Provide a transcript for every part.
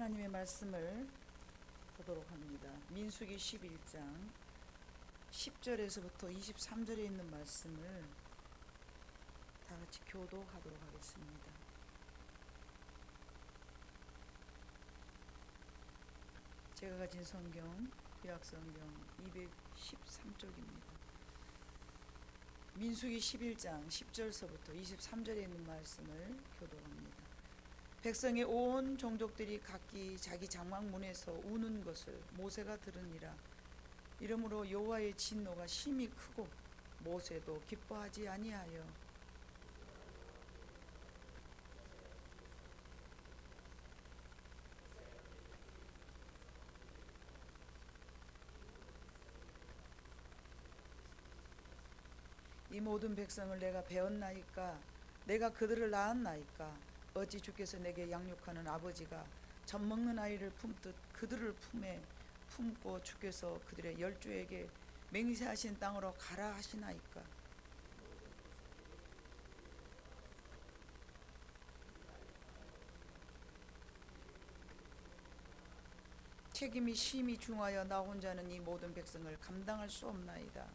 하나님의 말씀을 보도록 합니다. 민수기 11장 10절에서부터 23절에 있는 말씀을 다 같이 교독하도록 하겠습니다. 제가 가진 성경 구약성경 213쪽입니다. 민수기 11장 10절서부터 23절에 있는 말씀을 교독합니다. 백성의 온 종족들이 각기 자기 장막문에서 우는 것을 모세가 들으니라. 이러므로 여호와의 진노가 심히 크고 모세도 기뻐하지 아니하여 이 모든 백성을 내가 배웠나이까? 내가 그들을 낳았나이까? 어찌 주께서 내게 양육하는 아버지가 젖 먹는 아이를 품듯 그들을 품에 품고 주께서 그들의 열조에게 맹세하신 땅으로 가라 하시나이까? 책임이 심히 중하여 나 혼자는 이 모든 백성을 감당할 수 없나이다.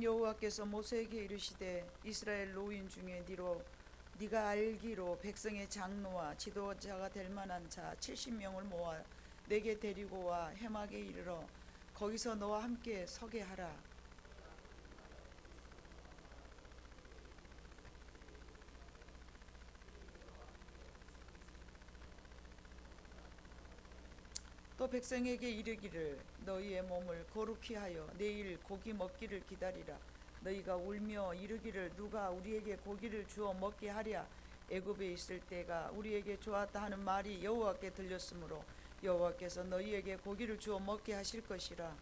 여호와께서 모세에게 이르시되 이스라엘 노인 중에 네가 알기로 백성의 장로와 지도자가 될 만한 자 70명을 모아 내게 데리고 와 해막에 이르러 거기서 너와 함께 서게 하라. 또 백성에게 이르기를 너희의 몸을 거룩히 하여 내일 고기 먹기를 기다리라. 너희가 울며 이르기를 누가 우리에게 고기를 주어 먹게 하랴. 애굽에 있을 때가 우리에게 좋았다 하는 말이 여호와께 들렸으므로 여호와께서 너희에게 고기를 주어 먹게 하실 것이라.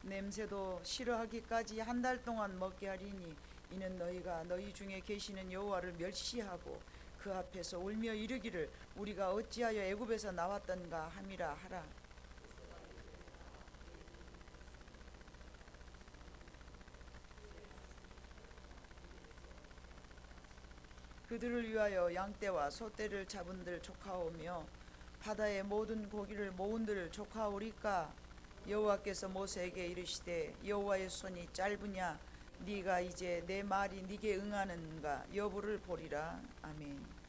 냄새도 싫어하기까지 한 달 동안 먹게 하리니 이는 너희가 너희 중에 계시는 여호와를 멸시하고 그 앞에서 울며 이르기를 우리가 어찌하여 애굽에서 나왔던가 함이라 하라. 그들을 위하여 양떼와 소떼를 잡은들 조카오며 바다의 모든 고기를 모은들 조카오리까? 여호와께서 모세에게 이르시되 여호와의 손이 짧으냐 네가 이제 내 말이 네게 응하는가 여부를 보리라. 아멘.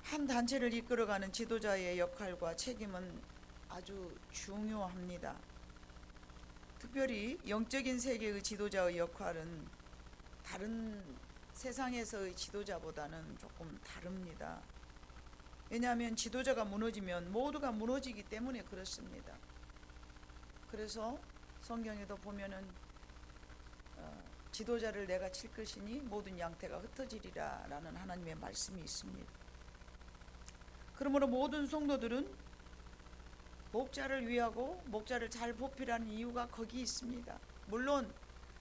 한 단체를 이끌어가는 지도자의 역할과 책임은 아주 중요합니다. 특별히 영적인 세계의 지도자의 역할은 다른 세상에서의 지도자보다는 조금 다릅니다. 왜냐하면 지도자가 무너지면 모두가 무너지기 때문에 그렇습니다. 그래서 성경에도 보면은 지도자를 내가 칠 것이니 모든 양태가 흩어지리라 라는 하나님의 말씀이 있습니다. 그러므로 모든 성도들은 목자를 위하고 목자를 잘 보필하는 이유가 거기 있습니다. 물론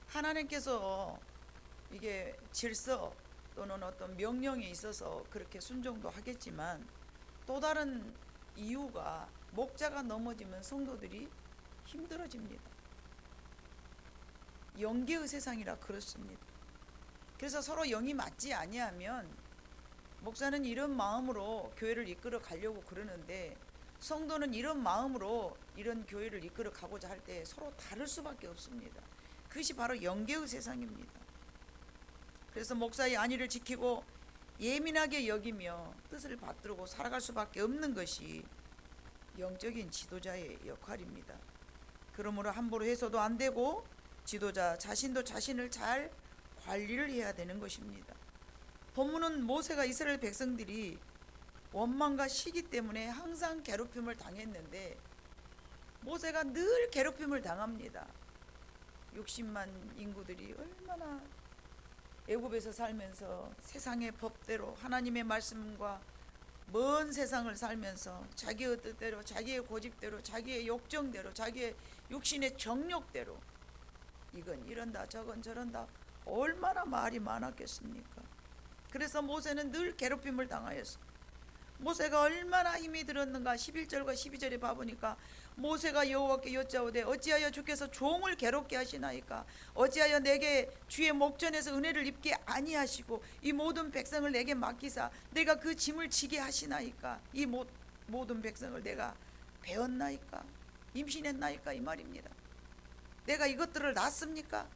하나님께서 이게 질서 또는 어떤 명령에 있어서 그렇게 순종도 하겠지만 또 다른 이유가 목자가 넘어지면 성도들이 힘들어집니다. 영계의 세상이라 그렇습니다. 그래서 서로 영이 맞지 아니하면 목사는 이런 마음으로 교회를 이끌어 가려고 그러는데 성도는 이런 마음으로 이런 교회를 이끌어 가고자 할 때 서로 다를 수밖에 없습니다. 그것이 바로 영계의 세상입니다. 그래서 목사의 안위를 지키고 예민하게 여기며 뜻을 받들고 살아갈 수밖에 없는 것이 영적인 지도자의 역할입니다. 그러므로 함부로 해서도 안 되고 지도자 자신도 자신을 잘 관리를 해야 되는 것입니다. 본문은 모세가 이스라엘 백성들이 원망과 시기 때문에 항상 괴롭힘을 당했는데 모세가 늘 괴롭힘을 당합니다. 60만 인구들이 얼마나 애굽에서 살면서 세상의 법대로 하나님의 말씀과 먼 세상을 살면서 자기의 뜻대로 자기의 고집대로 자기의 욕정대로 자기의 육신의 정욕대로 이건 이런다 저건 저런다 얼마나 말이 많았겠습니까? 그래서 모세는 늘 괴롭힘을 당하였습니다. 모세가 얼마나 힘이 들었는가. 11절과 12절에 봐보니까 모세가 여호와께 여짜오되 어찌하여 주께서 종을 괴롭게 하시나이까. 어찌하여 내게 주의 목전에서 은혜를 입게 아니하시고 이 모든 백성을 내게 맡기사 내가 그 짐을 지게 하시나이까. 이 모든 백성을 내가 배웠나이까, 임신했나이까, 이 말입니다. 내가 이것들을 낳습니까?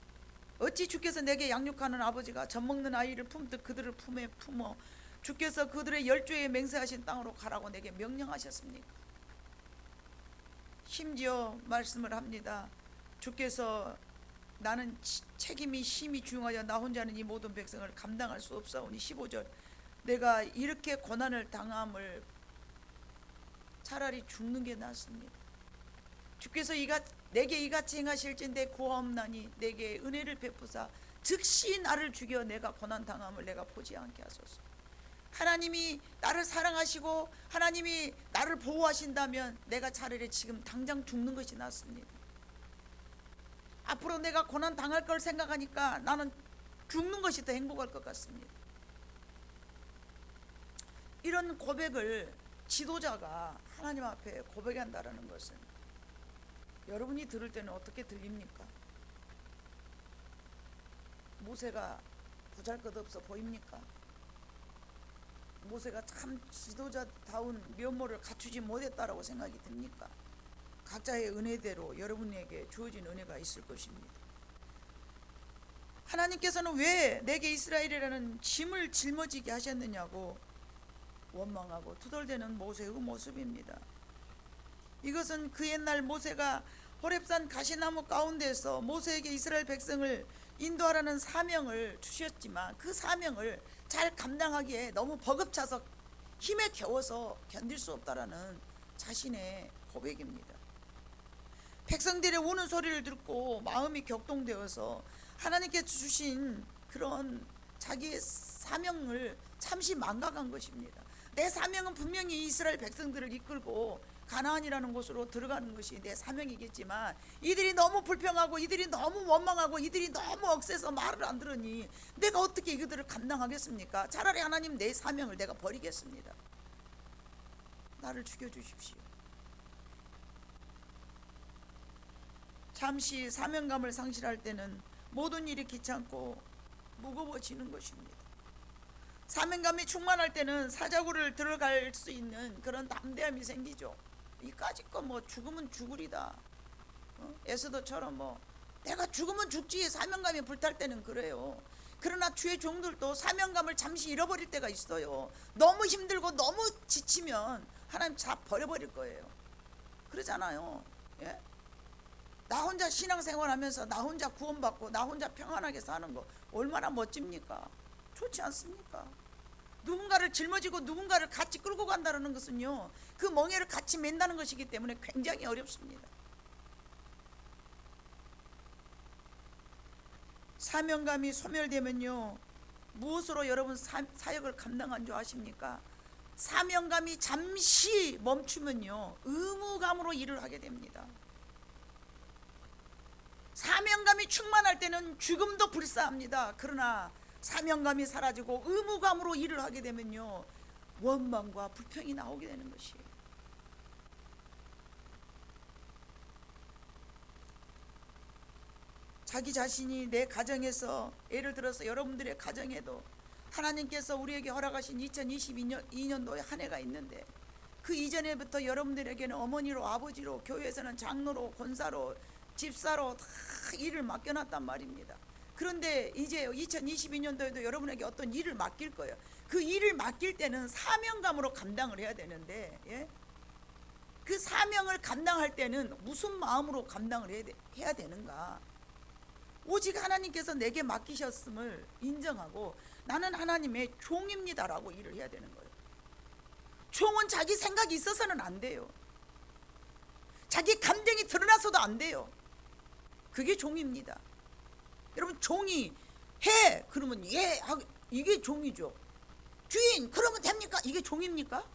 어찌 주께서 내게 양육하는 아버지가 젖먹는 아이를 품듯 그들을 품에 품어 주께서 그들의 열조에 맹세하신 땅으로 가라고 내게 명령하셨습니까? 심지어 말씀을 합니다. 주께서 나는 책임이 심히 중하여 나 혼자는 이 모든 백성을 감당할 수 없사오니 15절 내가 이렇게 고난을 당함을 차라리 죽는 게 낫습니다. 주께서 내게 이같이 행하실진대 구하옵나니 내게 은혜를 베푸사 즉시 나를 죽여 내가 고난 당함을 내가 보지 않게 하소서. 하나님이 나를 사랑하시고 하나님이 나를 보호하신다면 내가 차라리 지금 당장 죽는 것이 낫습니다. 앞으로 내가 고난 당할 걸 생각하니까 나는 죽는 것이 더 행복할 것 같습니다. 이런 고백을 지도자가 하나님 앞에 고백한다는 것은 여러분이 들을 때는 어떻게 들립니까? 모세가 보잘것없어 보입니까? 모세가 참 지도자다운 면모를 갖추지 못했다라고 생각이 듭니까? 각자의 은혜대로 여러분에게 주어진 은혜가 있을 것입니다. 하나님께서는 왜 내게 이스라엘이라는 짐을 짊어지게 하셨느냐고 원망하고 투덜대는 모세의 모습입니다. 이것은 그 옛날 모세가 호렙산 가시나무 가운데서 모세에게 이스라엘 백성을 인도하라는 사명을 주셨지만 그 사명을 잘 감당하기에 너무 버겁차서 힘에 겨워서 견딜 수 없다라는 자신의 고백입니다. 백성들의 우는 소리를 듣고 마음이 격동되어서 하나님께 주신 그런 자기의 사명을 잠시 망각한 것입니다. 내 사명은 분명히 이스라엘 백성들을 이끌고 가나안이라는 곳으로 들어가는 것이 내 사명이겠지만 이들이 너무 불평하고 이들이 너무 원망하고 이들이 너무 억세서 말을 안 들으니 내가 어떻게 이들을 감당하겠습니까? 차라리 하나님 내 사명을 내가 버리겠습니다. 나를 죽여주십시오. 잠시 사명감을 상실할 때는 모든 일이 귀찮고 무거워지는 것입니다. 사명감이 충만할 때는 사자굴을 들어갈 수 있는 그런 담대함이 생기죠. 이까짓 거 뭐 죽으면 죽으리다. 에스더처럼 뭐 내가 죽으면 죽지 사명감이 불탈 때는 그래요. 그러나 주의 종들도 사명감을 잠시 잃어버릴 때가 있어요. 너무 힘들고 너무 지치면 하나님 다 버려버릴 거예요. 그러잖아요. 예? 나 혼자 신앙생활하면서 나 혼자 구원받고 나 혼자 평안하게 사는 거 얼마나 멋집니까? 좋지 않습니까? 누군가를 짊어지고 누군가를 같이 끌고 간다는 것은요 그 멍에를 같이 맨다는 것이기 때문에 굉장히 어렵습니다. 사명감이 소멸되면요 무엇으로 여러분 사역을 감당한 줄 아십니까? 사명감이 잠시 멈추면요 의무감으로 일을 하게 됩니다. 사명감이 충만할 때는 죽음도 불사합니다. 그러나 사명감이 사라지고 의무감으로 일을 하게 되면요 원망과 불평이 나오게 되는 것이에요. 자기 자신이 내 가정에서 예를 들어서 여러분들의 가정에도 하나님께서 우리에게 허락하신 2022년도에 한 해가 있는데 그 이전에부터 여러분들에게는 어머니로 아버지로 교회에서는 장로로 권사로 집사로 다 일을 맡겨놨단 말입니다. 그런데 이제 2022년도에도 여러분에게 어떤 일을 맡길 거예요. 그 일을 맡길 때는 사명감으로 감당을 해야 되는데 예? 그 사명을 감당할 때는 무슨 마음으로 감당을 해야 되는가? 오직 하나님께서 내게 맡기셨음을 인정하고 나는 하나님의 종입니다라고 일을 해야 되는 거예요. 종은 자기 생각이 있어서는 안 돼요. 자기 감정이 드러나서도 안 돼요. 그게 종입니다. 여러분 종이 해 그러면 예 이게 종이죠. 주인 그러면 됩니까? 이게 종입니까?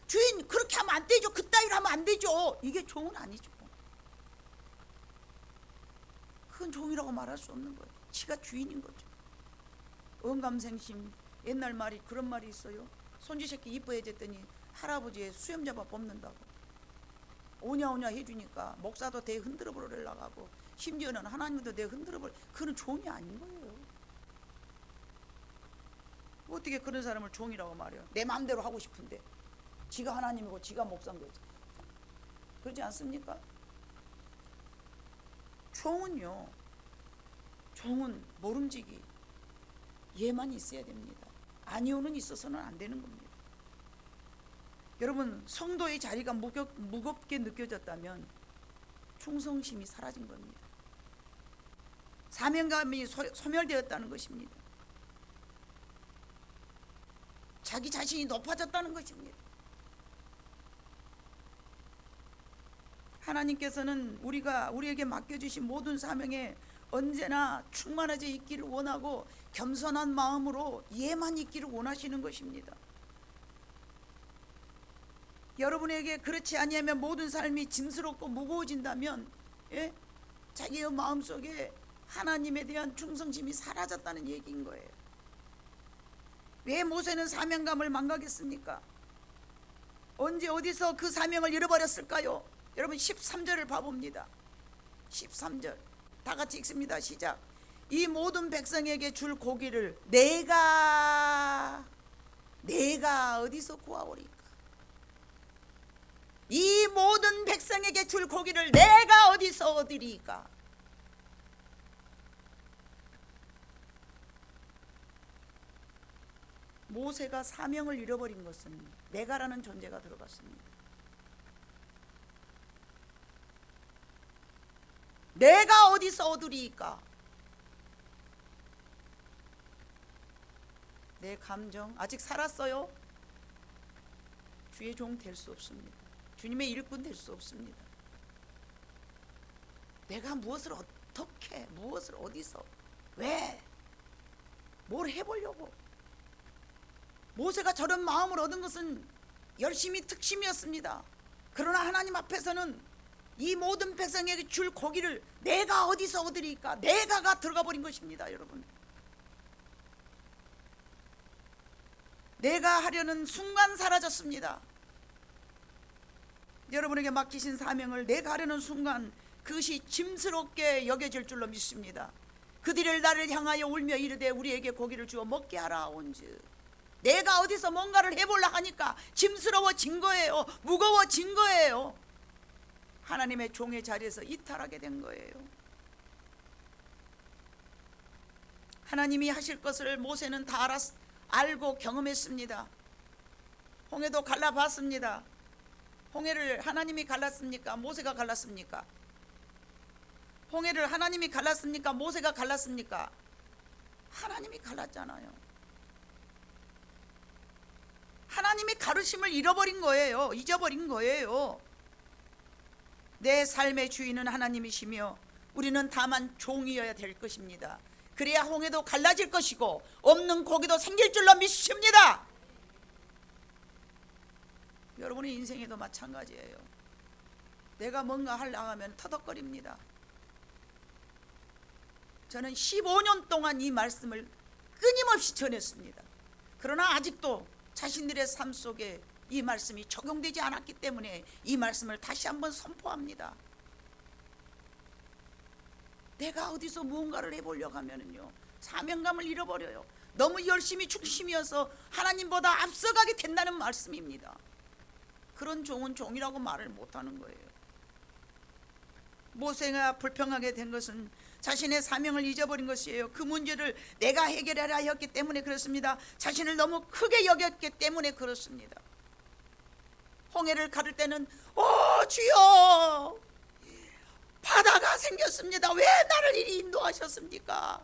주인 그렇게 하면 안 되죠. 그따위로 하면 안 되죠. 이게 종은 아니죠. 그건 종이라고 말할 수 없는 거예요. 지가 주인인 거죠. 언감생심 옛날 말이 그런 말이 있어요. 손주 새끼 이뻐해졌더니 할아버지의 수염잡아 뽑는다고 오냐오냐 해주니까 목사도 대 흔들어 버리려고 하고 심지어는 하나님도 대 흔들어 버려. 그건 종이 아닌 거예요. 어떻게 그런 사람을 종이라고 말해요? 내 마음대로 하고 싶은데 지가 하나님이고 지가 목사인 거지. 그렇지 않습니까? 종은요, 종은 모름지기 얘만 있어야 됩니다. 아니오는 있어서는 안 되는 겁니다. 여러분, 성도의 자리가 무겁게 느껴졌다면 충성심이 사라진 겁니다. 사명감이 소멸되었다는 것입니다. 자기 자신이 높아졌다는 것입니다. 하나님께서는 우리에게 맡겨주신 모든 사명에 언제나 충만하게 있기를 원하고 겸손한 마음으로 예만 있기를 원하시는 것입니다. 여러분에게 그렇지 아니하면 모든 삶이 짐스럽고 무거워진다면 자기의 마음속에 하나님에 대한 충성심이 사라졌다는 얘기인 거예요. 왜 모세는 사명감을 망각했습니까? 언제 어디서 그 사명을 잃어버렸을까요? 여러분 13절을 봐봅니다. 13절 다 같이 읽습니다. 시작. 이 모든 백성에게 줄 고기를 내가 어디서 구하오리까? 이 모든 백성에게 줄 고기를 내가 어디서 얻으리까? 모세가 사명을 잃어버린 것은 내가라는 존재가 들어갔습니다. 내가 어디서 얻으리까? 내 감정 아직 살았어요? 주의 종 될 수 없습니다. 주님의 일꾼 될 수 없습니다. 내가 무엇을 어떻게 무엇을 어디서 왜 뭘 해보려고? 모세가 저런 마음을 얻은 것은 열심히 특심이었습니다. 그러나 하나님 앞에서는 이 모든 백성에게 줄 고기를 내가 어디서 얻으리까? 내가가 들어가 버린 것입니다. 여러분, 내가 하려는 순간 사라졌습니다. 여러분에게 맡기신 사명을 내가 하려는 순간 그것이 짐스럽게 여겨질 줄로 믿습니다. 그들을 나를 향하여 울며 이르되 우리에게 고기를 주어 먹게 하라 온즉, 내가 어디서 뭔가를 해보려 하니까 짐스러워진 거예요. 무거워진 거예요. 하나님의 종의 자리에서 이탈하게 된 거예요. 하나님이 하실 것을 모세는 다 알고 경험했습니다. 홍해도 갈라봤습니다. 홍해를 하나님이 갈랐습니까? 모세가 갈랐습니까? 홍해를 하나님이 갈랐습니까? 모세가 갈랐습니까? 하나님이 갈랐잖아요. 하나님이 가르침을 잃어버린 거예요. 잊어버린 거예요. 내 삶의 주인은 하나님이시며 우리는 다만 종이어야 될 것입니다. 그래야 홍해도 갈라질 것이고 없는 고기도 생길 줄로 믿습니다. 여러분의 인생에도 마찬가지예요. 내가 뭔가 하려고 하면 터덕거립니다. 저는 15년 동안 이 말씀을 끊임없이 전했습니다. 그러나 아직도 자신들의 삶 속에 이 말씀이 적용되지 않았기 때문에 이 말씀을 다시 한번 선포합니다. 내가 어디서 무언가를 해보려고 하면요 사명감을 잃어버려요. 너무 열심히 중심이어서 하나님보다 앞서가게 된다는 말씀입니다. 그런 종은 종이라고 말을 못하는 거예요. 모세가 불평하게 된 것은 자신의 사명을 잊어버린 것이에요. 그 문제를 내가 해결하라 했기 때문에 그렇습니다. 자신을 너무 크게 여겼기 때문에 그렇습니다. 홍해를 가를 때는 주여 바다가 생겼습니다. 왜 나를 이리 인도하셨습니까?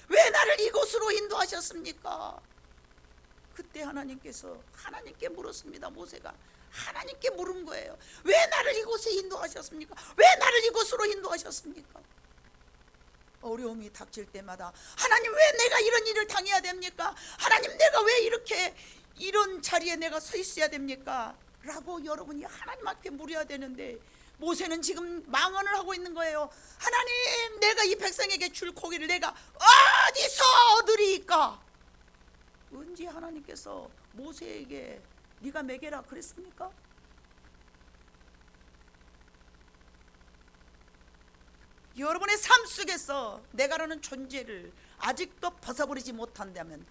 왜 나를 이곳으로 인도하셨습니까? 그때 하나님께 물었습니다. 모세가 하나님께 물은 거예요. 왜 나를 이곳에 인도하셨습니까? 왜 나를 이곳으로 인도하셨습니까? 어려움이 닥칠 때마다 하나님 왜 내가 이런 일을 당해야 됩니까? 하나님 내가 왜 이런 자리에 내가 서 있어야 됩니까? 라고 여러분이 하나님 앞에 물어야 되는데 모세는 지금 망언을 하고 있는 거예요. 하나님 내가 이 백성에게 줄 고기를 내가 어디서 얻으리까? 언제 하나님께서 모세에게 네가 먹여라 그랬습니까? 여러분의 삶 속에서 내가라는 존재를 아직도 벗어버리지 못한다면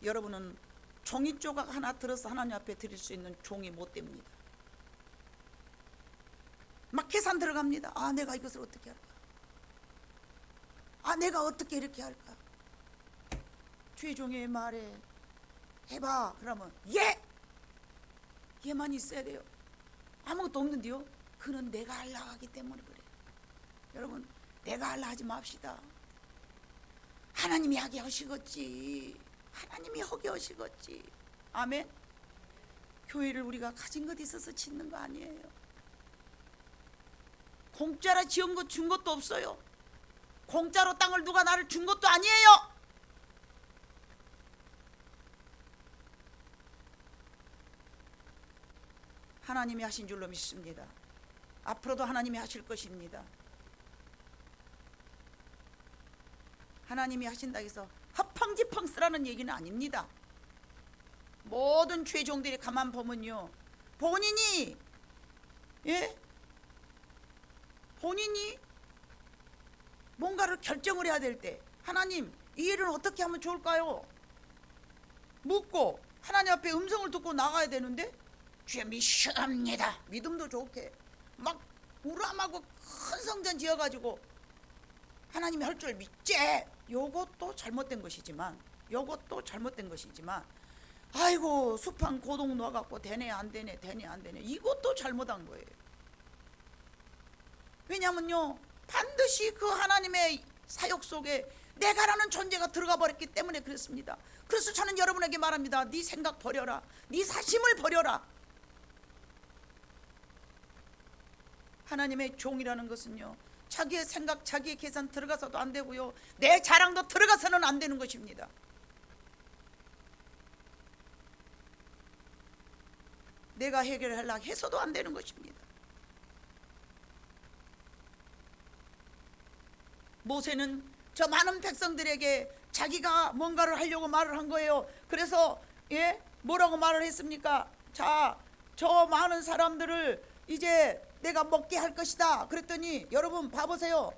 여러분은 종이 조각 하나 들어서 하나님 앞에 드릴 수 있는 종이 못 됩니다. 막 계산 들어갑니다. 아, 내가 이것을 어떻게 할까? 아, 내가 어떻게 이렇게 할까? 주의 말에 해봐. 그러면 예! 얘만 있어야 돼요. 아무것도 없는데요. 그는 내가 하려 하기 때문에 그래요. 여러분, 내가 하려 하지 맙시다. 하나님이 하게 하시겠지. 하나님이 하게 하시겠지. 아멘. 교회를 우리가 가진 것 있어서 짓는 거 아니에요. 공짜로 지은 것 준 것도 없어요. 공짜로 땅을 누가 나를 준 것도 아니에요. 하나님이 하신 줄로 믿습니다. 앞으로도 하나님이 하실 것입니다. 하나님이 하신다 해서 허펑지펑 쓰라는 얘기는 아닙니다. 모든 죄종들이 가만 보면요, 본인이 뭔가를 결정을 해야 될 때 하나님 이 일은 어떻게 하면 좋을까요? 묻고 하나님 앞에 음성을 듣고 나가야 되는데 주여 믿습니다. 믿음도 좋게 막 우람하고 큰 성전 지어가지고 하나님이 할 줄 믿지. 요것도 잘못된 것이지만 아이고 숲한 고동 놓아갖고 되네 안 되네 이것도 잘못한 거예요. 왜냐면요, 반드시 그 하나님의 사역 속에 내가라는 존재가 들어가 버렸기 때문에 그렇습니다. 그래서 저는 여러분에게 말합니다. 네 생각 버려라. 네 사심을 버려라. 하나님의 종이라는 것은요, 자기의 생각, 자기의 계산 들어가서도 안 되고요, 내 자랑도 들어가서는 안 되는 것입니다. 내가 해결하려고 해서도 안 되는 것입니다. 모세는 저 많은 백성들에게 자기가 뭔가를 하려고 말을 한 거예요. 그래서 뭐라고 말을 했습니까? 자, 저 많은 사람들을 이제 내가 먹게 할 것이다. 그랬더니 여러분 봐보세요.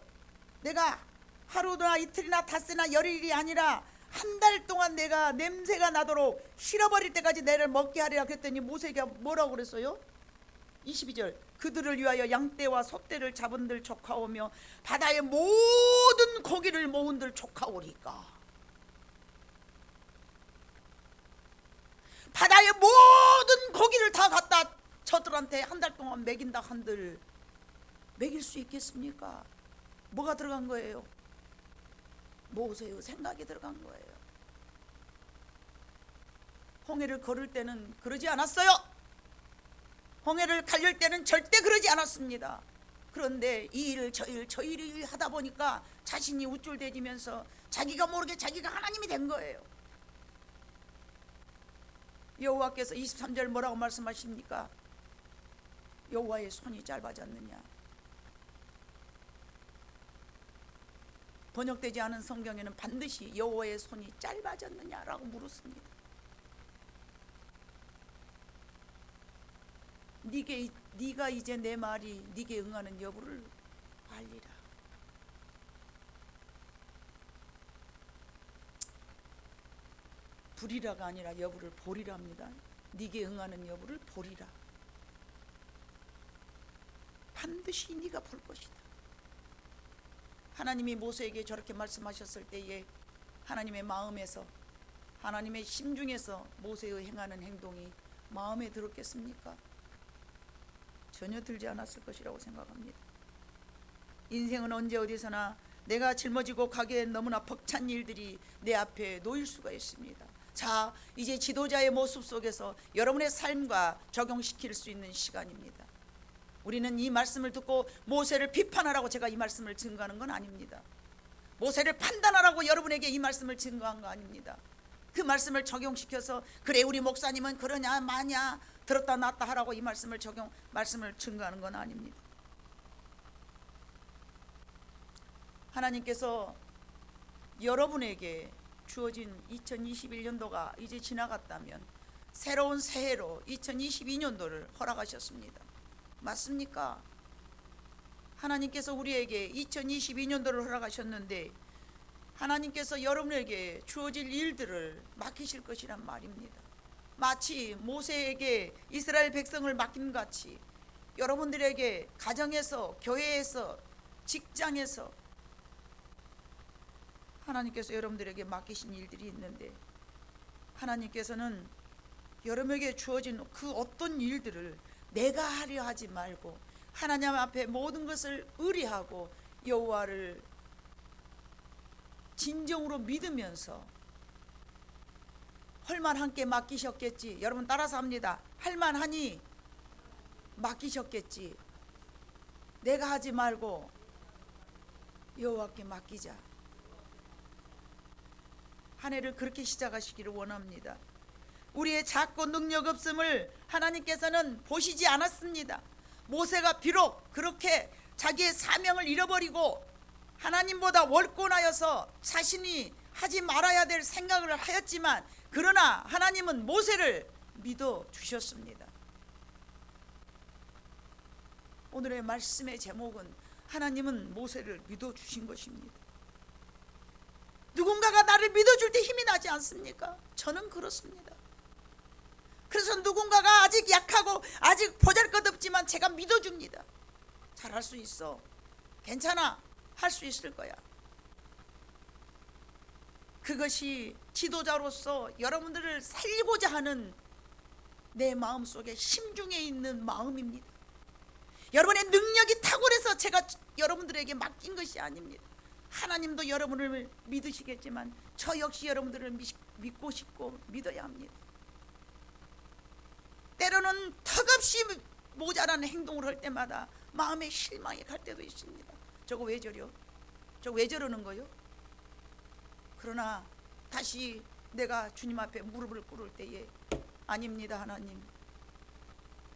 내가 하루나 이틀이나 닷새나 열일이 아니라 한 달 동안 내가 냄새가 나도록 실어버릴 때까지 내를 먹게 하리라. 그랬더니 모세가 뭐라고 그랬어요? 22절, 그들을 위하여 양떼와 소떼를 잡은들 족하오며 바다의 모든 고기를 모은들 족하오리까. 바다의 모든 고기를 다 갖다 저들한테 한 달 동안 먹인다 한들 먹일 수 있겠습니까? 뭐가 들어간 거예요? 모세의 생각이 들어간 거예요. 홍해를 걸을 때는 그러지 않았어요. 홍해를 갈릴 때는 절대 그러지 않았습니다. 그런데 이 일 저 일을 하다 보니까 자신이 우쭐대지면서 자기가 모르게 자기가 하나님이 된 거예요. 여호와께서 23절 뭐라고 말씀하십니까? 여호와의 손이 짧아졌느냐? 번역되지 않은 성경에는 반드시 여호와의 손이 짧아졌느냐라고 물었습니다. 네가 이제 내 말이 네게 응하는 여부를 알리라. 부리라가 아니라 여부를 보리랍니다. 네게 응하는 여부를 보리라. 반드시 네가 볼 것이다. 하나님이 모세에게 저렇게 말씀하셨을 때에 하나님의 마음에서, 하나님의 심중에서 모세의 행하는 행동이 마음에 들었겠습니까? 전혀 들지 않았을 것이라고 생각합니다. 인생은 언제 어디서나 내가 짊어지고 가기에 너무나 벅찬 일들이 내 앞에 놓일 수가 있습니다. 자, 이제 지도자의 모습 속에서 여러분의 삶과 적용시킬 수 있는 시간입니다. 우리는 이 말씀을 듣고 모세를 비판하라고 제가 이 말씀을 증거하는 건 아닙니다. 모세를 판단하라고 여러분에게 이 말씀을 증거한 거 아닙니다. 그 말씀을 적용시켜서 그래 우리 목사님은 그러냐 마냐 들었다 놨다 하라고 이 말씀을 증거하는 건 아닙니다. 하나님께서 여러분에게 주어진 2021년도가 이제 지나갔다면 새로운 새해로 2022년도를 허락하셨습니다. 맞습니까? 하나님께서 우리에게 2022년도를 허락하셨는데 하나님께서 여러분에게 주어질 일들을 맡기실 것이란 말입니다. 마치 모세에게 이스라엘 백성을 맡긴 같이 여러분들에게 가정에서, 교회에서, 직장에서 하나님께서 여러분들에게 맡기신 일들이 있는데 하나님께서는 여러분에게 주어진 그 어떤 일들을 내가 하려 하지 말고 하나님 앞에 모든 것을 의뢰하고 여호와를 진정으로 믿으면서 할만한께 맡기셨겠지. 여러분 따라서 합니다. 할만하니 맡기셨겠지. 내가 하지 말고 여호와께 맡기자. 한 해를 그렇게 시작하시기를 원합니다. 우리의 작고 능력 없음을 하나님께서는 보시지 않았습니다. 모세가 비록 그렇게 자기의 사명을 잃어버리고 하나님보다 월권하여서 자신이 하지 말아야 될 생각을 하였지만 그러나 하나님은 모세를 믿어 주셨습니다. 오늘의 말씀의 제목은 하나님은 모세를 믿어 주신 것입니다. 누군가가 나를 믿어줄 때 힘이 나지 않습니까? 저는 그렇습니다. 그래서 누군가가 아직 약하고 아직 보잘것없지만 제가 믿어줍니다. 잘할 수 있어. 괜찮아. 할 수 있을 거야. 그것이 지도자로서 여러분들을 살리고자 하는 내 마음속에 심중에 있는 마음입니다. 여러분의 능력이 탁월해서 제가 여러분들에게 맡긴 것이 아닙니다. 하나님도 여러분을 믿으시겠지만 저 역시 여러분들을 믿고 싶고 믿어야 합니다. 때로는 턱없이 모자란 행동을 할 때마다 마음에 실망이 갈 때도 있습니다. 저거 왜 저려? 저거 왜 저러는 거요? 그러나 다시 내가 주님 앞에 무릎을 꿇을 때에 아닙니다. 하나님,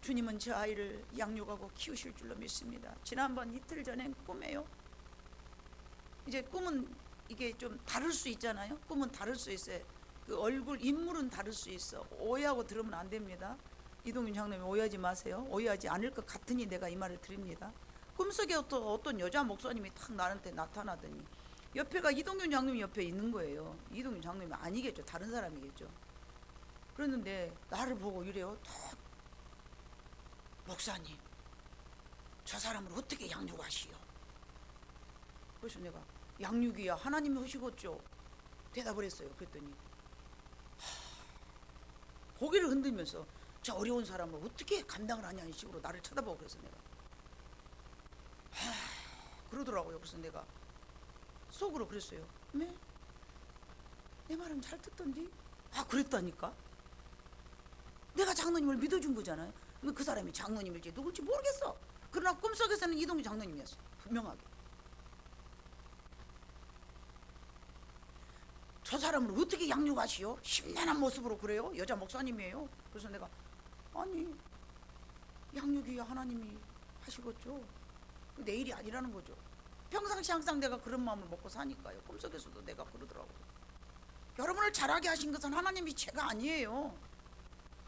주님은 저 아이를 양육하고 키우실 줄로 믿습니다. 지난번 이틀 전엔 꿈에요. 이제 꿈은 이게 좀 다를 수 있잖아요. 꿈은 다를 수 있어요. 그 얼굴 인물은 다를 수 있어. 오해하고 들으면 안 됩니다. 이동윤 장로님 오해하지 마세요. 오해하지 않을 것 같으니 내가 이 말을 드립니다. 꿈속에 어떤 여자 목사님이 탁 나한테 나타나더니 옆에가 이동윤 장로님 옆에 있는 거예요. 이동윤 장로님이 아니겠죠. 다른 사람이겠죠. 그랬는데 나를 보고 이래요. 탁, 목사님, 저 사람을 어떻게 양육하시오? 그래서 내가 양육이야 하나님이 하시겠죠. 대답을 했어요. 그랬더니 고개를 흔들면서 저 어려운 사람을 어떻게 감당을 하냐는 식으로 나를 쳐다보고 그래서 내가 그러더라고요. 그래서 내가 속으로 그랬어요. 네? 내 말은 잘 듣던디? 그랬다니까? 내가 장로님을 믿어준 거잖아요. 그 사람이 장로님일지 누굴지 모르겠어. 그러나 꿈속에서는 이동규 장로님이었어. 분명하게. 저 사람을 어떻게 양육하시오? 심란한 모습으로 그래요? 여자 목사님이에요. 그래서 내가 아니 양육이 하나님이 하시겠죠. 내 일이 아니라는 거죠. 평상시 항상 내가 그런 마음을 먹고 사니까요. 꿈속에서도 내가 그러더라고요. 여러분을 잘하게 하신 것은 하나님이 제가 아니에요.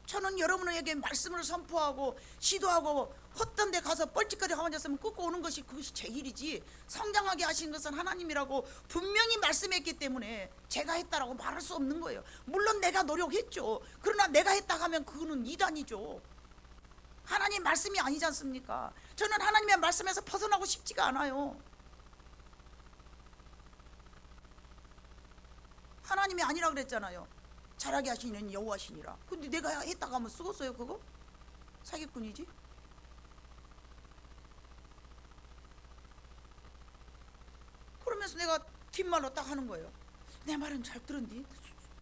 저는 여러분에게 말씀을 선포하고 시도하고 헛된 데 가서 뻘짓거리 하고 앉았으면 끄고 오는 것이 그것이 제 일이지, 성장하게 하신 것은 하나님이라고 분명히 말씀했기 때문에 제가 했다라고 말할 수 없는 거예요. 물론 내가 노력했죠. 그러나 내가 했다 하면 그거는 이단이죠. 하나님 말씀이 아니지 않습니까? 저는 하나님의 말씀에서 벗어나고 싶지가 않아요. 하나님이 아니라 그랬잖아요. 잘하게 하시는 여호와시니라. 근데 내가 했다가 하면 쓰겠어요 그거? 사기꾼이지. 그러면서 내가 뒷말로 딱 하는 거예요. 내 말은 잘 들은디?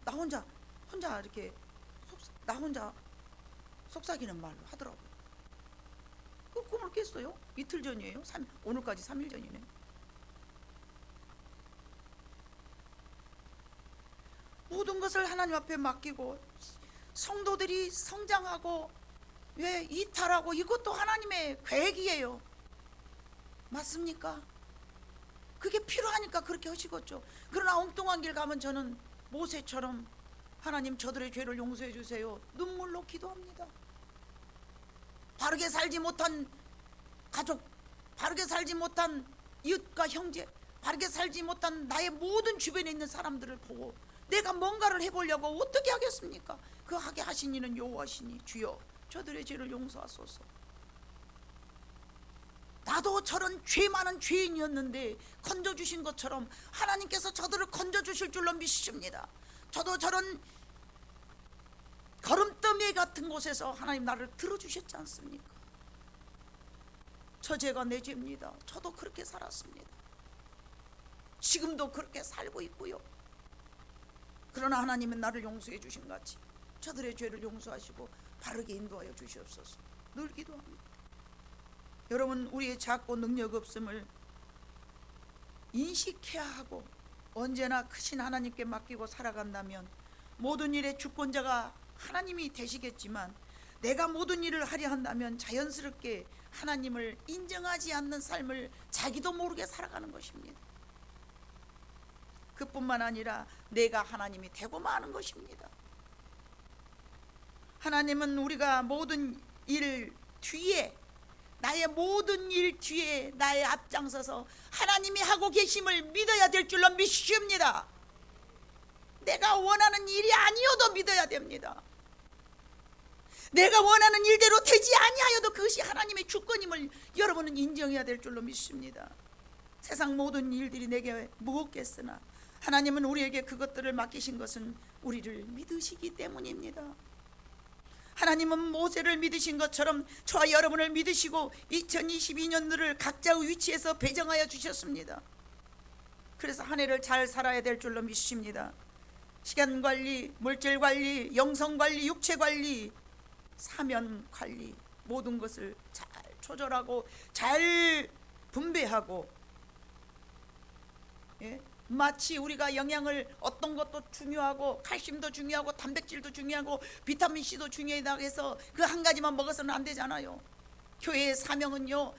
나 혼자 이렇게 나 혼자 속삭이는 말로 하더라고요. 그 꿈을 깼어요. 이틀 전이에요. 오늘까지 3일 전이네. 모든 것을 하나님 앞에 맡기고 성도들이 성장하고 왜 이탈하고 이것도 하나님의 계획이에요. 맞습니까? 그게 필요하니까 그렇게 하시겠죠. 그러나 엉뚱한 길 가면 저는 모세처럼 하나님 저들의 죄를 용서해 주세요. 눈물로 기도합니다. 바르게 살지 못한 가족, 바르게 살지 못한 이웃과 형제, 바르게 살지 못한 나의 모든 주변에 있는 사람들을 보고 내가 뭔가를 해보려고 어떻게 하겠습니까? 그 하게 하신 이는 여호와시니 주여 저들의 죄를 용서하소서. 나도 저런 죄 많은 죄인이었는데 건져주신 것처럼 하나님께서 저들을 건져주실 줄로 믿습니다. 저도 저런 거름더미 같은 곳에서 하나님 나를 들어주셨지 않습니까? 저 죄가 내 죄입니다. 저도 그렇게 살았습니다. 지금도 그렇게 살고 있고요. 그러나 하나님은 나를 용서해 주신 같이 저들의 죄를 용서하시고 바르게 인도하여 주시옵소서. 늘 기도합니다. 여러분, 우리의 작고 능력 없음을 인식해야 하고 언제나 크신 하나님께 맡기고 살아간다면 모든 일의 주권자가 하나님이 되시겠지만 내가 모든 일을 하려 한다면 자연스럽게 하나님을 인정하지 않는 삶을 자기도 모르게 살아가는 것입니다. 그뿐만 아니라 내가 하나님이 되고 마는 것입니다. 하나님은 우리가 모든 일 뒤에, 나의 모든 일 뒤에 나의 앞장서서 하나님이 하고 계심을 믿어야 될 줄로 믿습니다. 내가 원하는 일이 아니어도 믿어야 됩니다. 내가 원하는 일대로 되지 아니하여도 그것이 하나님의 주권임을 여러분은 인정해야 될 줄로 믿습니다. 세상 모든 일들이 내게 무겁겠으나 하나님은 우리에게 그것들을 맡기신 것은 우리를 믿으시기 때문입니다. 하나님은 모세를 믿으신 것처럼 저와 여러분을 믿으시고 2022년도를 각자의 위치에서 배정하여 주셨습니다. 그래서 한 해를 잘 살아야 될 줄로 믿습니다. 시간관리, 물질관리, 영성관리, 육체관리, 사면관리, 모든 것을 잘 조절하고 잘 분배하고, 마치 우리가 영양을 어떤 것도 중요하고 칼슘도 중요하고 단백질도 중요하고 비타민C도 중요하다고 해서 그 한 가지만 먹어서는 안 되잖아요. 교회의 사명은요,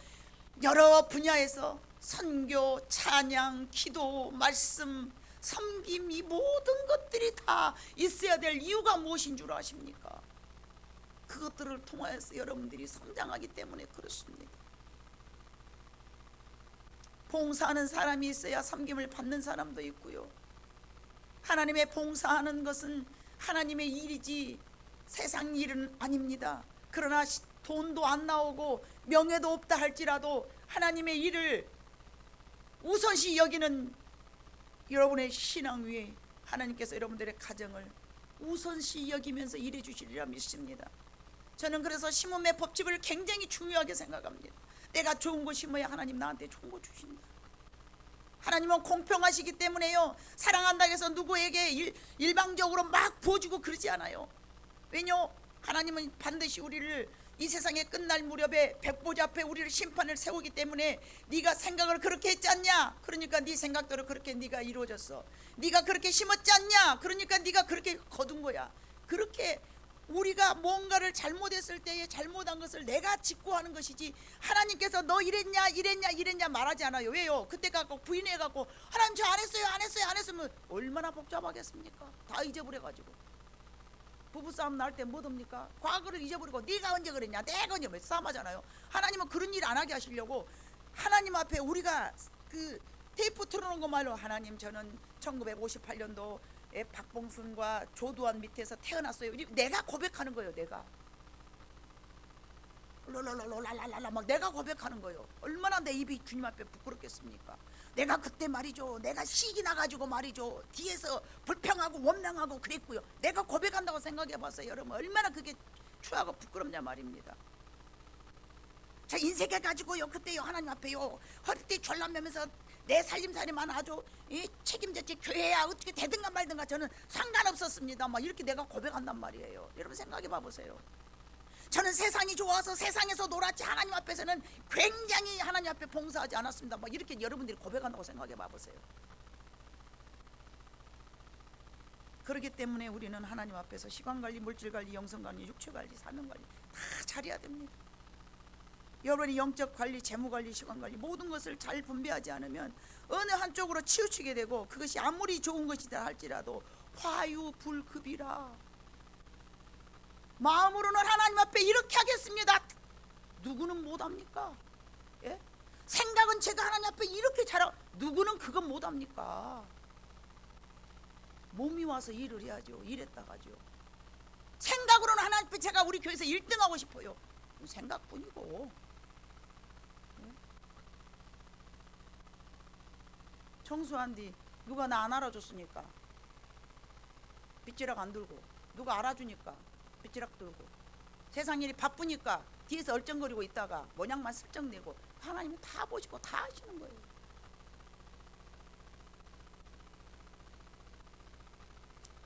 여러 분야에서 선교, 찬양, 기도, 말씀, 섬김, 이 모든 것들이 다 있어야 될 이유가 무엇인 줄 아십니까? 그것들을 통하여서 여러분들이 성장하기 때문에 그렇습니다. 봉사하는 사람이 있어야 섬김을 받는 사람도 있고요. 하나님의 봉사하는 것은 하나님의 일이지 세상 일은 아닙니다. 그러나 돈도 안 나오고 명예도 없다 할지라도 하나님의 일을 우선시 여기는 여러분의 신앙 위에 하나님께서 여러분들의 가정을 우선시 여기면서 일해 주시리라 믿습니다. 저는 그래서 심음의 법칙을 굉장히 중요하게 생각합니다. 내가 좋은 거 심어야 하나님 나한테 좋은 거 주신다. 하나님은 공평하시기 때문에요, 사랑한다고 해서 누구에게 일방적으로 막 부어주고 그러지 않아요. 왜냐? 하나님은 반드시 우리를 이 세상에 끝날 무렵에 백보자 앞에 우리를 심판을 세우기 때문에 네가 생각을 그렇게 했지 않냐? 그러니까 네 생각대로 그렇게 네가 이루어졌어. 네가 그렇게 심었지 않냐? 그러니까 네가 그렇게 거둔 거야. 그렇게 우리가 뭔가를 잘못했을 때에 잘못한 것을 내가 직고하는 것이지 하나님께서 너 이랬냐 이랬냐 이랬냐 말하지 않아요. 왜요? 그때 갖고 부인해갖고 하나님 저 안 했어요 안 했어요 안 했으면 얼마나 복잡하겠습니까? 다 잊어버려가지고 부부싸움 날 때 뭐합니까? 과거를 잊어버리고 네가 언제 그랬냐 내가 언제 싸움하잖아요. 하나님은 그런 일 안 하게 하시려고 하나님 앞에 우리가 그 테이프 틀어놓은 거 말로 하나님 저는 1958년도 박봉순과 조두환 밑에서 태어났어요. 내가 고백하는 거예요. 내가 랄랄랄랄랄랄라 막 내가 고백하는 거예요. 얼마나 내 입이 주님 앞에 부끄럽겠습니까? 내가 그때 말이죠, 내가 시기 나가지고 말이죠, 뒤에서 불평하고 원망하고 그랬고요. 내가 고백한다고 생각해봤어요. 여러분 얼마나 그게 추하고 부끄럽냐 말입니다. 저 인색해가지고요 그때요 하나님 앞에요 허리띠 졸라매면서 내 살림살이만 아주 책임졌지 교회야 어떻게 되든가 말든가 저는 상관없었습니다. 막 이렇게 내가 고백한단 말이에요. 여러분 생각해봐 보세요. 저는 세상이 좋아서 세상에서 놀았지 하나님 앞에서는 굉장히 하나님 앞에 봉사하지 않았습니다. 막 이렇게 여러분들이 고백한다고 생각해봐 보세요. 그렇기 때문에 우리는 하나님 앞에서 시간관리, 물질관리, 영성관리, 육체관리, 사명관리 다 잘해야 됩니다. 여러분이 영적 관리, 재무 관리, 시간 관리 모든 것을 잘 분배하지 않으면 어느 한쪽으로 치우치게 되고 그것이 아무리 좋은 것이다 할지라도 화유불급이라. 마음으로는 하나님 앞에 이렇게 하겠습니다. 누구는 못합니까? 예? 생각은 제가 하나님 앞에 이렇게 잘하고, 누구는 그건 못합니까? 몸이 와서 일을 해야죠. 일했다가죠. 생각으로는 하나님 앞에 제가 우리 교회에서 1등하고 싶어요. 생각뿐이고. 예? 청소한 뒤 누가 나 안 알아줬으니까 빗지락 안 들고, 누가 알아주니까 빗지락 들고, 세상 일이 바쁘니까 뒤에서 얼쩡거리고 있다가 모양만 슬쩍 내고, 하나님은 다 보시고 다 하시는 거예요.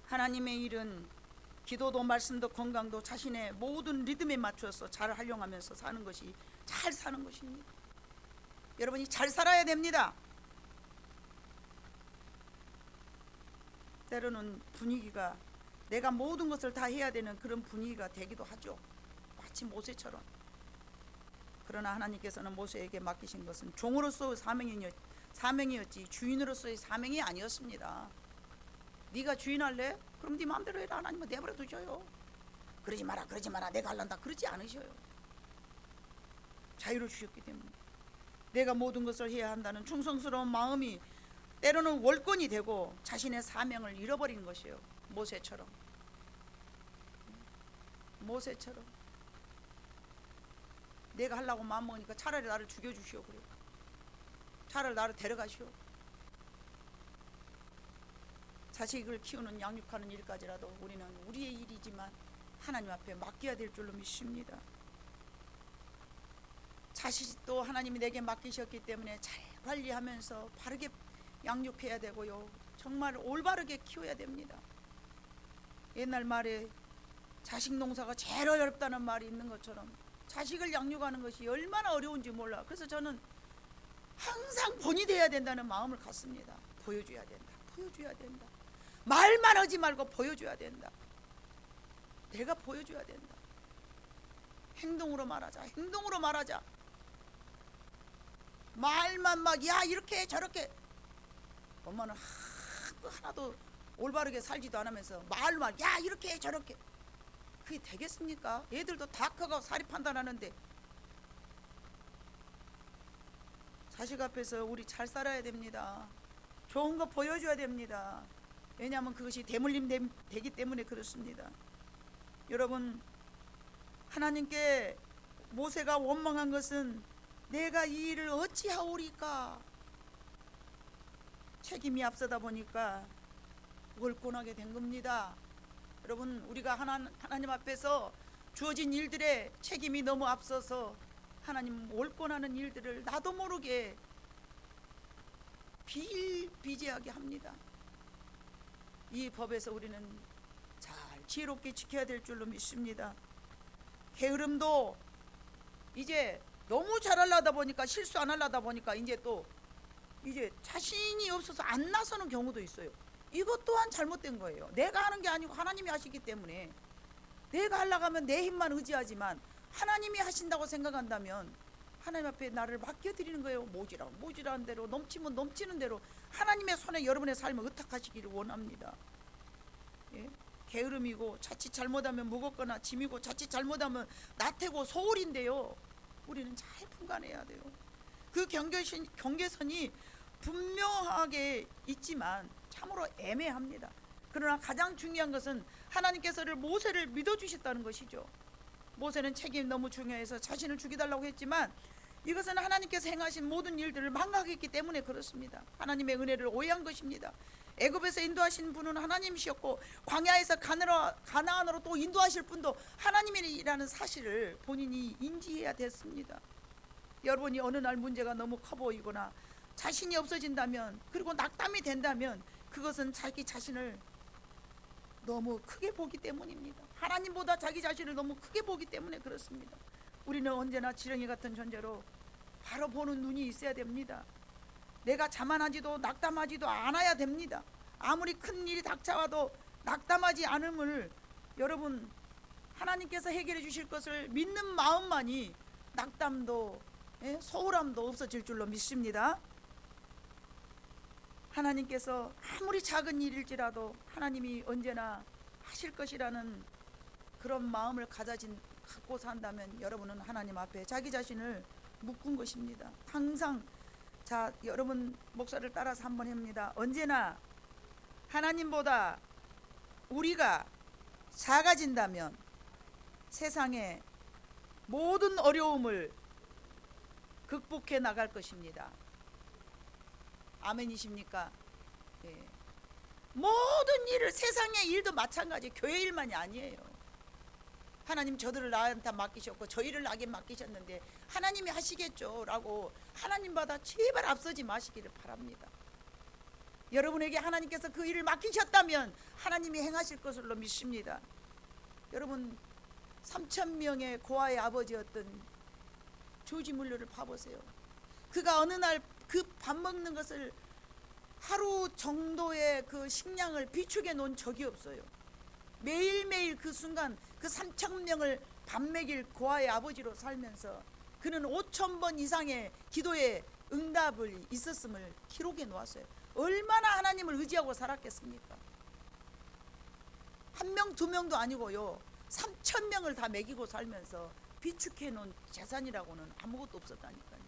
하나님의 일은 기도도 말씀도 건강도 자신의 모든 리듬에 맞춰서 잘 활용하면서 사는 것이 잘 사는 것입니다. 여러분이 잘 살아야 됩니다. 때로는 분위기가 내가 모든 것을 다 해야 되는 그런 분위기가 되기도 하죠. 마치 모세처럼. 그러나 하나님께서는 모세에게 맡기신 것은 종으로서의 사명이었지 주인으로서의 사명이 아니었습니다. 네가 주인 할래? 그럼 네 마음대로 해라. 하나님은 내버려 두셔요. 그러지 마라 그러지 마라 내가 할란다 그러지 않으셔요. 자유를 주셨기 때문에 내가 모든 것을 해야 한다는 충성스러운 마음이 때로는 월권이 되고 자신의 사명을 잃어버린 것이에요. 모세처럼 내가 하려고 마음먹으니까 차라리 나를 죽여주시오. 그래요. 차라리 나를 데려가시오. 자식을 키우는 양육하는 일까지라도 우리는 우리의 일이지만 하나님 앞에 맡겨야 될 줄로 믿습니다. 자식도 하나님이 내게 맡기셨기 때문에 잘 관리하면서 바르게 양육해야 되고요. 정말 올바르게 키워야 됩니다. 옛날 말에 자식 농사가 제일 어렵다는 말이 있는 것처럼 자식을 양육하는 것이 얼마나 어려운지 몰라. 그래서 저는 항상 본이 돼야 된다는 마음을 갖습니다. 보여줘야 된다. 말만 하지 말고 보여줘야 된다. 내가 보여줘야 된다. 행동으로 말하자. 말만 막 야 이렇게 저렇게, 엄마는 하나도 올바르게 살지도 않으면서 말만 야 이렇게 저렇게, 그게 되겠습니까? 애들도 다 커가 사리 판단하는데. 자식 앞에서 우리 잘 살아야 됩니다. 좋은 거 보여줘야 됩니다. 왜냐하면 그것이 대물림 되기 때문에 그렇습니다. 여러분, 하나님께 모세가 원망한 것은 내가 이 일을 어찌하오리까, 책임이 앞서다 보니까 월권하게 된 겁니다. 여러분, 우리가 하나님 앞에서 주어진 일들의 책임이 너무 앞서서 하나님 월권하는 일들을 나도 모르게 비일비재하게 합니다. 이 법에서 우리는 잘 지혜롭게 지켜야 될 줄로 믿습니다. 게으름도 이제 너무 잘하려다 보니까, 실수 안 하려다 보니까 이제 자신이 없어서 안 나서는 경우도 있어요. 이것 또한 잘못된 거예요. 내가 하는 게 아니고 하나님이 하시기 때문에, 내가 하려고 하면 내 힘만 의지하지만 하나님이 하신다고 생각한다면 하나님 앞에 나를 맡겨드리는 거예요. 모지라는 대로, 넘치면 넘치는 대로 하나님의 손에 여러분의 삶을 의탁하시기를 원합니다. 예? 게으름이고 자칫 잘못하면 무겁거나 짐이고 자칫 잘못하면 나태고 소홀인데요, 우리는 잘 분간해야 돼요. 그 경계선이 분명하게 있지만 참으로 애매합니다. 그러나 가장 중요한 것은 하나님께서를 모세를 믿어주셨다는 것이죠. 모세는 책임이 너무 중요해서 자신을 죽여달라고 했지만 이것은 하나님께서 행하신 모든 일들을 망각했기 때문에 그렇습니다. 하나님의 은혜를 오해한 것입니다. 애굽에서 인도하신 분은 하나님이셨고 광야에서 가나안으로 또 인도하실 분도 하나님이라는 사실을 본인이 인지해야 됐습니다. 여러분이 어느 날 문제가 너무 커 보이거나 자신이 없어진다면, 그리고 낙담이 된다면 그것은 자기 자신을 너무 크게 보기 때문입니다. 하나님보다 자기 자신을 너무 크게 보기 때문에 그렇습니다. 우리는 언제나 지렁이 같은 존재로 바로 보는 눈이 있어야 됩니다. 내가 자만하지도 낙담하지도 않아야 됩니다. 아무리 큰 일이 닥쳐와도 낙담하지 않음을, 여러분, 하나님께서 해결해 주실 것을 믿는 마음만이 낙담도 소홀함도 없어질 줄로 믿습니다. 하나님께서 아무리 작은 일일지라도 하나님이 언제나 하실 것이라는 그런 마음을 갖고 산다면 여러분은 하나님 앞에 자기 자신을 묶은 것입니다. 항상 자, 여러분 목사를 따라서 한번 합니다. 언제나 하나님보다 우리가 작아진다면 세상의 모든 어려움을 극복해 나갈 것입니다. 아멘이십니까? 예. 모든 일을, 세상의 일도 마찬가지, 교회 일만이 아니에요. 하나님 저들을 나한테 맡기셨고 저 일을 나에게 맡기셨는데 하나님이 하시겠죠 라고 하나님보다 제발 앞서지 마시기를 바랍니다. 여러분에게 하나님께서 그 일을 맡기셨다면 하나님이 행하실 것으로 믿습니다. 여러분 3,000명의 고아의 아버지였던 조지 물러를 봐보세요. 그가 어느 날 그 밥 먹는 것을 하루 정도의 그 식량을 비축해 놓은 적이 없어요. 매일매일 그 순간 그 3,000명을 밥 먹일 고아의 아버지로 살면서 그는 5,000번 이상의 기도의 응답을 있었음을 기록해 놓았어요. 얼마나 하나님을 의지하고 살았겠습니까? 한 명, 두 명도 아니고요. 3,000명을 다 먹이고 살면서 비축해 놓은 재산이라고는 아무것도 없었다니까요.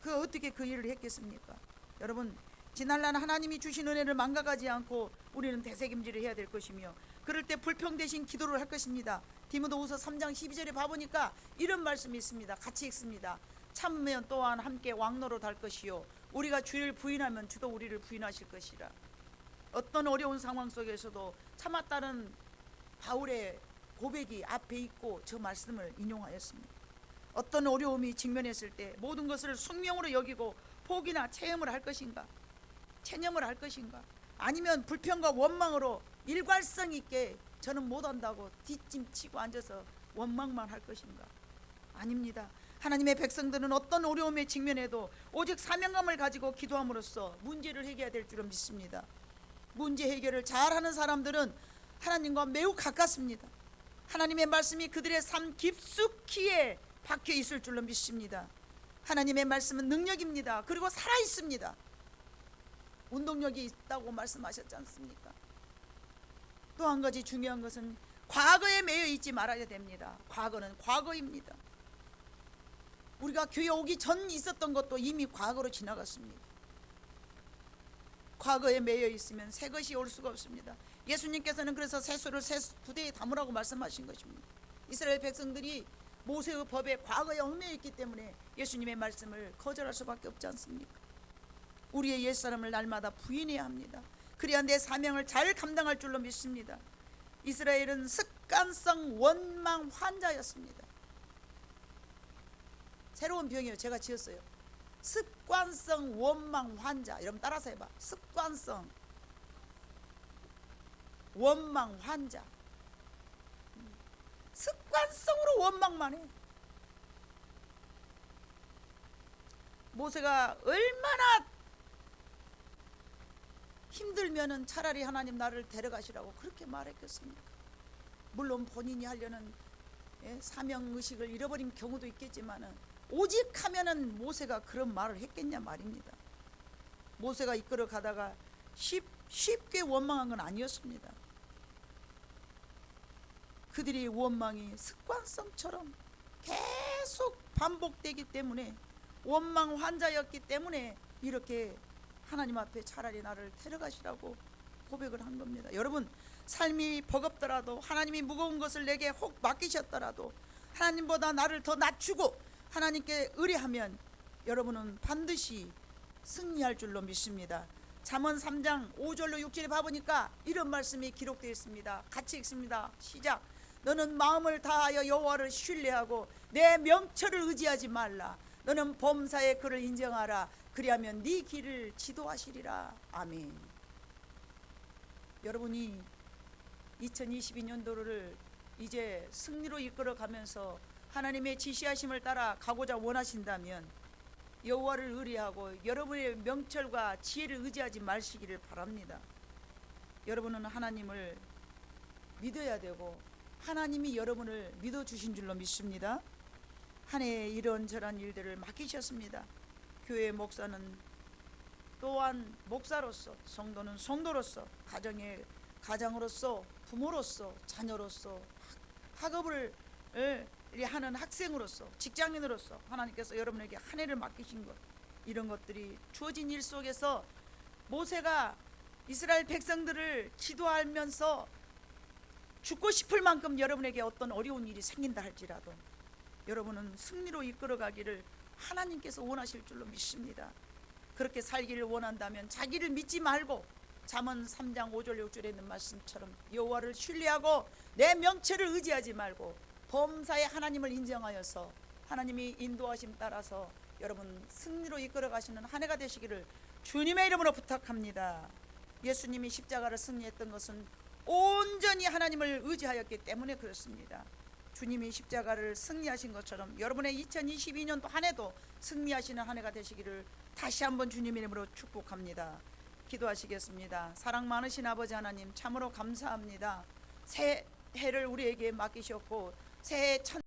그 어떻게 그 일을 했겠습니까? 여러분, 지날날 하나님이 주신 은혜를 망각하지 않고 우리는 되새김질을 해야 될 것이며 그럴 때 불평 대신 기도를 할 것입니다. 디모데후서 3장 12절에 봐보니까 이런 말씀이 있습니다. 같이 읽습니다. 참으면 또한 함께 왕노릇 할 것이요 우리가 주를 부인하면 주도 우리를 부인하실 것이라. 어떤 어려운 상황 속에서도 참았다는 바울의 고백이 앞에 있고 저 말씀을 인용하였습니다. 어떤 어려움이 직면했을 때 모든 것을 숙명으로 여기고 포기나 체념을 할 것인가? 아니면 불평과 원망으로 일관성 있게 저는 못한다고 뒷짐치고 앉아서 원망만 할 것인가? 아닙니다. 하나님의 백성들은 어떤 어려움에 직면해도 오직 사명감을 가지고 기도함으로써 문제를 해결해야 될 줄은 믿습니다. 문제 해결을 잘하는 사람들은 하나님과 매우 가깝습니다. 하나님의 말씀이 그들의 삶 깊숙이에 박혀 있을 줄로 믿습니다. 하나님의 말씀은 능력입니다. 그리고 살아있습니다. 운동력이 있다고 말씀하셨지 않습니까? 또 한 가지 중요한 것은 과거에 매여 있지 말아야 됩니다. 과거는 과거입니다. 우리가 교회 오기 전 있었던 것도 이미 과거로 지나갔습니다. 과거에 매여 있으면 새 것이 올 수가 없습니다. 예수님께서는 그래서 새소를 새 부대에 담으라고 말씀하신 것입니다. 이스라엘 백성들이 모세의 법에 과거에 얽매여 있기 때문에 예수님의 말씀을 거절할 수밖에 없지 않습니까? 우리의 옛사람을 날마다 부인해야 합니다. 그래야 내 사명을 잘 감당할 줄로 믿습니다. 이스라엘은 습관성 원망 환자였습니다. 새로운 병이에요. 제가 지었어요. 습관성 원망 환자. 여러분 따라서 해봐. 습관성 원망 환자. 습관성으로 원망만 해. 모세가 얼마나 힘들면은 차라리 하나님 나를 데려가시라고 그렇게 말했겠습니까? 물론 본인이 하려는 사명의식을 잃어버린 경우도 있겠지만은 오직 하면은 모세가 그런 말을 했겠냐 말입니다. 모세가 이끌어 가다가 쉽게 원망한 건 아니었습니다. 그들의 원망이 습관성처럼 계속 반복되기 때문에 원망 환자였기 때문에 이렇게 하나님 앞에 차라리 나를 데려가시라고 고백을 한 겁니다. 여러분, 삶이 버겁더라도 하나님이 무거운 것을 내게 혹 맡기셨더라도 하나님보다 나를 더 낮추고 하나님께 의뢰하면 여러분은 반드시 승리할 줄로 믿습니다. 잠언 3장 5절로 6절에 봐보니까 이런 말씀이 기록되어 있습니다. 같이 읽습니다. 시작. 너는 마음을 다하여 여호와를 신뢰하고 내 명철을 의지하지 말라. 너는 범사의 그를 인정하라. 그리하면 네 길을 지도하시리라. 아멘. 여러분이 2022년도를 이제 승리로 이끌어가면서 하나님의 지시하심을 따라 가고자 원하신다면 여호와를 의뢰하고 여러분의 명철과 지혜를 의지하지 마시기를 바랍니다. 여러분은 하나님을 믿어야 되고 하나님이 여러분을 믿어주신 줄로 믿습니다. 한 해에 이런저런 일들을 맡기셨습니다. 교회 목사는 또한 목사로서, 성도는 성도로서, 가장으로서, 부모로서, 자녀로서, 학업을 하는 학생으로서, 직장인으로서 하나님께서 여러분에게 한 해를 맡기신 것, 이런 것들이 주어진 일 속에서 모세가 이스라엘 백성들을 기도하면서 죽고 싶을 만큼 여러분에게 어떤 어려운 일이 생긴다 할지라도 여러분은 승리로 이끌어가기를 하나님께서 원하실 줄로 믿습니다. 그렇게 살기를 원한다면 자기를 믿지 말고 잠언 3장 5절 6절에 있는 말씀처럼 여호와를 신뢰하고 내 명체를 의지하지 말고 범사의 하나님을 인정하여서 하나님이 인도하심 따라서 여러분 승리로 이끌어 가시는 한 해가 되시기를 주님의 이름으로 부탁합니다. 예수님이 십자가를 승리했던 것은 온전히 하나님을 의지하였기 때문에 그렇습니다. 주님이 십자가를 승리하신 것처럼 여러분의 2022년도 한 해도 승리하시는 한 해가 되시기를 다시 한번 주님의 이름으로 축복합니다. 기도하시겠습니다. 사랑 많으신 아버지 하나님, 참으로 감사합니다. 새 해를 우리에게 맡기셨고 새해 첫